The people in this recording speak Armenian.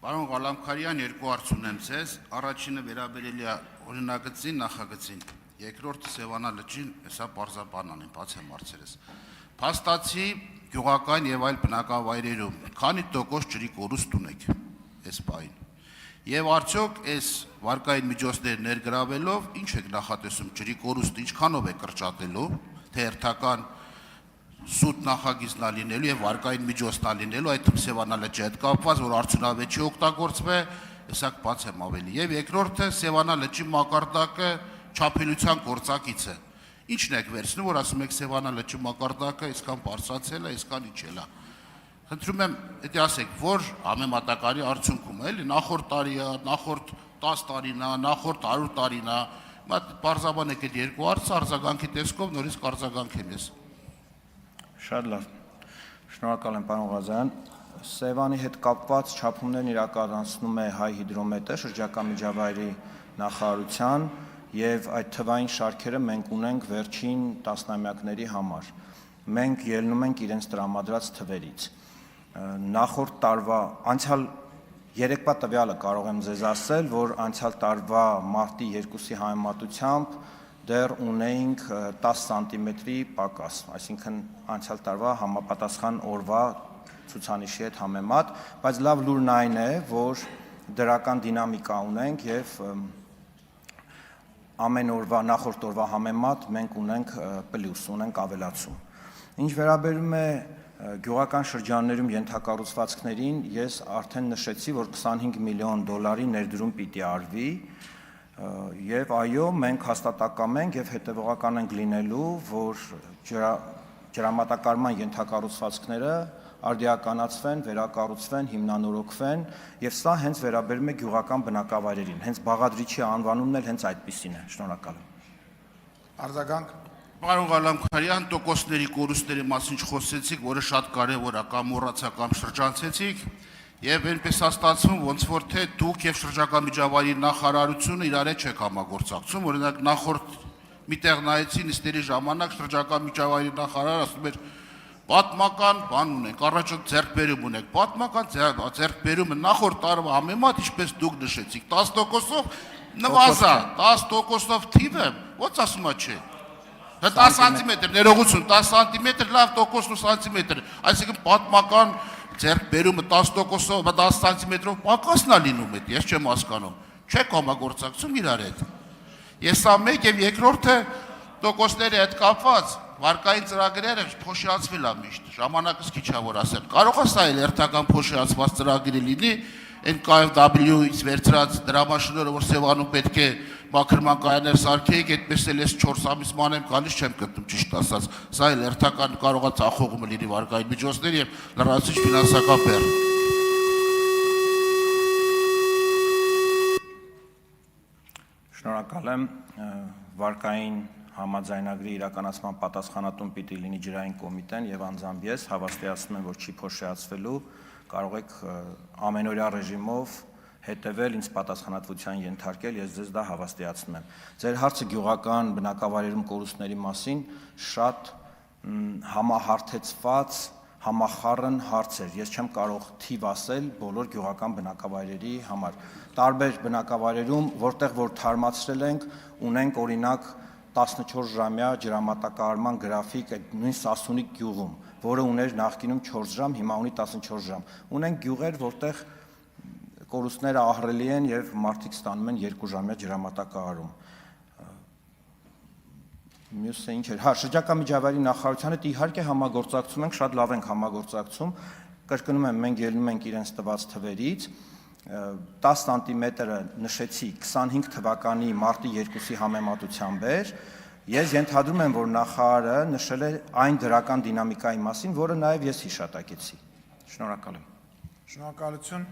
Պարոն Ղալամքարյան, երկու հարց ունեմ ձեզ, առաջինը վերաբերելի է օրինագծին, նախագծին, երկրորդը Սևանա լճին, հեսա պարզաբանան եմ, բաց եմ հարցերս։ Փաստացի գյուղական եւ այլ բնակավայրերում քանի տոկոս ջրի կորուստ ունեք այս պահին։ Եվ արդյոք այս վարկային միջոցներ ներգրավելով ինչ եք նախատեսում ջրի կորուստը ինչքանով է կրճատելու, թե հերթական սուտ նախագիծն լինելու եւ վարկային միջոցն լինելու, այդ թվում Սևանա լճի հետ կապված, որ արդյունավետ չի օգտագործվի, հեսա բաց եմ ավելի։ Եվ երկրորդը Սևանա լճի մակարդակը չափելության գործակից է։ Ինչն եք վերցնում, որ ասում եք Սևանա լճի մակարդակը այսքան բարձրացել է, այսքան իջել է։ Խնդրում եմ, դա ասեք, որ համեմատակարի արդյունքում է, էլի նախորդ տարի է, նախորդ 10 տարին է, նախորդ 100 տարին է, պարզաբանեք այդ երկու հարցը արձագանքի տեսքով նորից կարձագանքեմ ես։ Շատ լավ։ Շնորհակալ եմ, պարոն Ղազարյան։ Սևանի հետ կապված չափումներն իրականացնում է Հայ հիդրոմետը շրջակա միջավայրի նախարարության եւ այդ թվային շարքերը մենք ունենք վերջին տասնամյակների համար։ Մենք ելնում ենք իրենց տրամադրած թվերից։ Նախորդ տարվա անցյալ երեկվա տվյալը կարող եմ ձեզ ասել, որ անցյալ տարվա մարտի 2-ի համեմատությամբ դեռ ունեինք 10 սանտիմետրի պակաս, այսինքն անցյալ տարվա համապատասխան օրվա ցուցանիշի հետ համեմատ, բայց լավ լուրն այն է, որ դրական դինամիկա ունենք եւ ամեն օրվա նախորդ օրվա համեմատ մենք ունենք պլյուս, ունենք ավելացում։ Ինչ վերաբերում է գյուղական շրջաններում ենթակառուցվածքներին, ես արդեն նշեցի, որ 25 միլիոն դոլարի ներդրում պիտի արվի եւ այո, մենք հաստատակամ ենք եւ հետեւողական ենք լինելու, որ ջրամատակարարման ենթակառուցվածքները արդիականացվեն, վերակառուցվեն, հիմնանորոգվեն եւ սա հենց վերաբերում է գյուղական բնակավայրերին։ Հենց բաղադրիչի անվանումն էլ հենց այդպիսին է։ Շնորհակալ եմ։ Արձագանք։ Պարոն Ղալամքարյան, տոկոսների կորուստների մասին խոսեցիք, որը շատ կարևոր է, կամ մոռացա կամ շրջանցեցիք, եւ այնպես է ստացվում, ոնց որ թե դուք եւ շրջակա միջավայրի նախարարությունը իրար հետ չեք համագործակցում, օրինակ նախորդ միտեղ նայեցի նիստերի ժամանակ շրջակա միջավայրի նախարարը ասում էր պատմական բան ունենք, առաջ ձեռքբերում ունենք, պատմական ձեռքբերումը նախորդ տարվա համեմատ, ինչպես դուք նշեցիք, 10%-ով նվազա, 10%-ով թիվը, ո՞նց ասում է չէ։ 10 սանտիմետր, ներողություն, 10 սանտիմետր, լավ, տոկոսն ու սանտիմետր, այսինքն պատմական ձեռքբերումը 10%-ով, 10 սանտիմետրով պակասն է լինում էդ, ես չեմ հասկանում, չեք համագործակցում իրար հետ։ Ես սա մեկ եւ երկրորդը տոկոսների հետ կապված վարկային ծրագրերը փոշիացվել է միշտ, ժամանակս քիչ է որ ասեմ։ Կարող է սա էլ հերթական փոշիացված ծրագիր լինի, այն KfW-ից վերցրած դրամաշինները, որ Սևանում պետք է մաքրման կայաններ սարքեիք, այդպես էլ ես 4 ամիս մանեմ գալիս չեմ գտնում ճիշտ ասած։ Սա էլ հերթական կարող է ծախողումը լինի վարկային միջոցներ եւ լրացուցիչ ֆինանսական բեռ։ Շնորհակալ եմ։ Վարկային համաձայնագրի իրականացման պատասխանատուն պիտի լինի ջրային կոմիտեն եւ անձամբ ես հավաստիացնում եմ, որ չի փոշիացվելու, կարող եք ամենօրյա ռեժիմով հետևել, ինձ պատասխանատվության ենթարկել, ես ձեզ դա հավաստիացնում եմ։ Ձեր հարցը գյուղական բնակավայրերում կորուստների մասին շատ համահարթեցված, համախառն հարց էր։ Ես չեմ կարող թիվ ասել բոլոր գյուղական բնակավայրերի համար։ Տարբեր բնակավայրերում, որտեղ որ թարմացրել ենք, ունենք օրինակ 14-ժամյա ջրամատակարարման գրաֆիկ այդ նույն Սասունիկ գյուղում, որը ուներ նախկինում 4 ժամ, հիմա ունի 14 ժամ։ Ունենք գյուղեր, որտեղ կորուստները ահռելի են եւ մարդիկ ստանում են 2-ժամյա ջրամատակարարում։ Մյուսը ինչ էր։ Հա, շրջակա միջավայրի նախարարության հետ իհարկե համագործակցում ենք, շատ լավ ենք համագործակցում։ Կրկնում եմ, մենք ելնում ենք իրենց տված թվերից։ 10 սանտիմետրը նշեցի 25 թվականի մարտի 2-ի համեմատությամբ էր։ Ես ենթադրում եմ, որ նախարարը նշել է այն դրական դինամիկայի մասին, որը նաև ես հիշատակեցի։ Շնորհակալ եմ։ Շնորհակալություն։